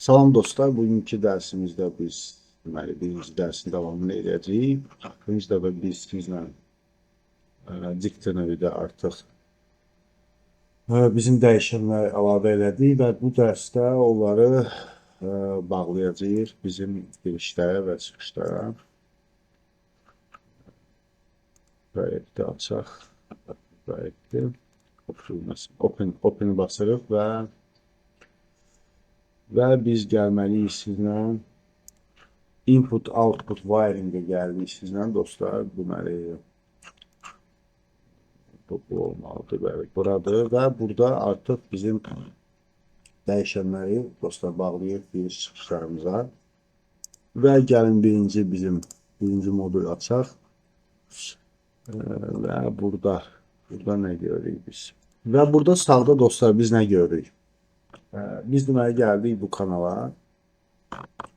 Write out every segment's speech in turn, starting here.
Salam dostlar, bugünkü dərsimizdə biz birinci dərsin davamını edəcəyik. Birinci dəfə biz sizlə diktoneridə artıq bizim dəyişənləri əlavə elədik və bu dərsdə onları bağlayacağıq bizim girişlərə və çıxışlara. Proyekti açaq. Proyekti open basırıq və biz gəlməliyik sizlə input-output wiring-ə gəldik sizlə dostlar. Deməli, bu olmalıdır, bəli, buradır və burada artıq bizim dəyişənləri dostlar bağlayıb giriş çıxışlarımıza və gəlin birinci modul açaq və burada nə görürük biz? Və burada sağda dostlar biz nə görürük? Biz deməli gəldik bu kanala,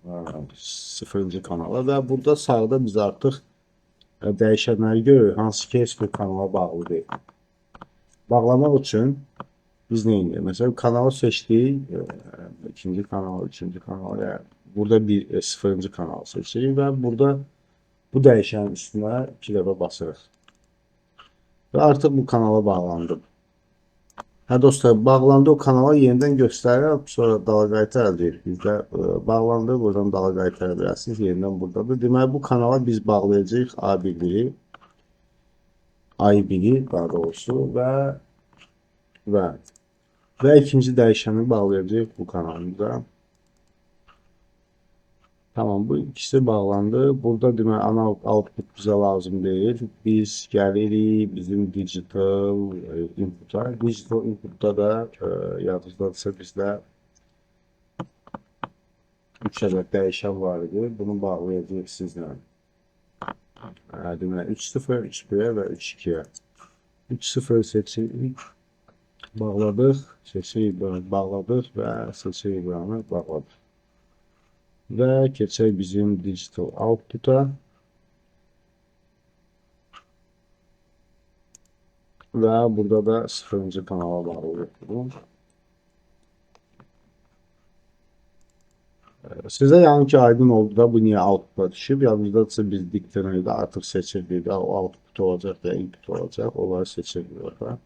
0-cı kanala və burada sağda biz artıq dəyişənləri görürük, hansı ki heç bir kanala bağlı deyil. Bağlamaq üçün biz nə edirik? Məsələn, kanalı seçdik, ikinci kanal, üçüncü kanal, yəni burada 0-cı kanalı seçirik və burada bu dəyişənin üstünə 2 dəfə basırıq. Və artıq bu kanala bağlandım. Hə dostlar, bağlandı o kanala yenidən göstərirəm, sonra dala qaytar əldə edirik. Bizdə bağlandı, buradan dala qaytara bilərsiniz, yenidən buradadır. Deməli, bu kanala biz bağlayacağıq A1-i daha doğrusu və ikinci dəyişəni bağlayacağıq bu kanalımıza. Tamam, bu ikisi bağlandı. Burada deməli, ana output bizə lazım deyil. Biz gəlirik bizim digital input'a. Digital input'da da yadınızdadırsa bizdə 3 ədəd dəyişən var idi. Bunu bağlayacağıq sizlə. Deməli, 3.0, 3.1 və 3.2'ye. 3.0 seçirik, bağladıq, seçirik, bağladıq və seçirik buranı, bağladıq. Və keçək bizim digital output'a və burada da 0-cı kanala bağlayırıq. Sizə yanı ki aydın oldu da bu niyə output'a düşüb. Yadınızdadırsa biz diktoneridə artıq seçirdik də o output olacaq və input olacaq. Onları seçirdik orada.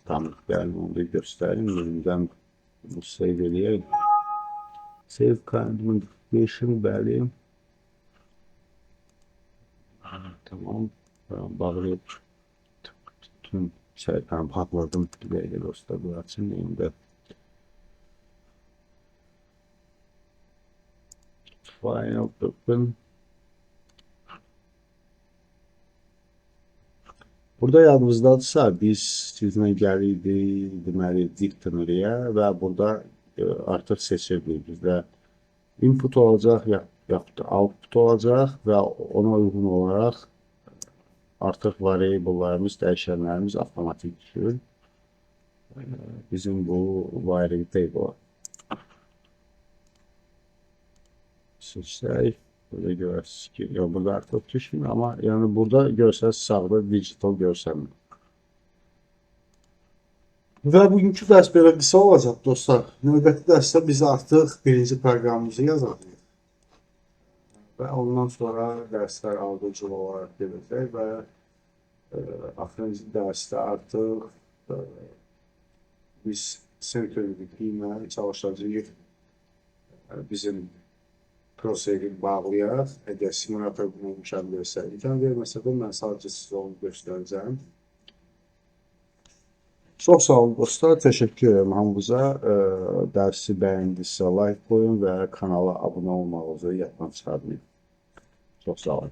Tamam, gəlin onu da göstərim. Yenidən bunu save eləyək. Save current modification, bəli. Tamam, bağlayıb bütün səhifəni bağladım. Belə dostlar, bu açın neyində. Final open. Burada yadınızdadırsa biz sizlə gəlirdik deməli diktoneriyə və burada artıq seçirdik. Bizdə input olacaq, yaxud da output olacaq və ona uyğun olaraq artıq variable'larımız, dəyişənlərimiz avtomatik düşür. Bizim bu wiring table seçsək, burada görürsünüz ki, burada artıq düşmür, amma yəni burada görsəniz sağda digital görsənmir. Və bugünkü dərs belə qısa olacaq dostlar. Növbəti dərsdə biz artıq birinci proqramımızı yazacağıq. Və ondan sonra dərslər ardıcıl olaraq gedəcək və axırıncı dərsdə artıq biz sentrality ilə çalışacağıq bizim prosesi bağlayaq. Əgər simulator bunu müşahidə versə, imkan verməsə də mən sadəcə sizə onu göstərəcəm. Çox sağ olun dostlar, təşəkkür ederim hamınıza. Dərsi bəyəndinizsə like qoyun və kanala abunə olmağınızı yaddan çıxarmayın. Çox sağ olun.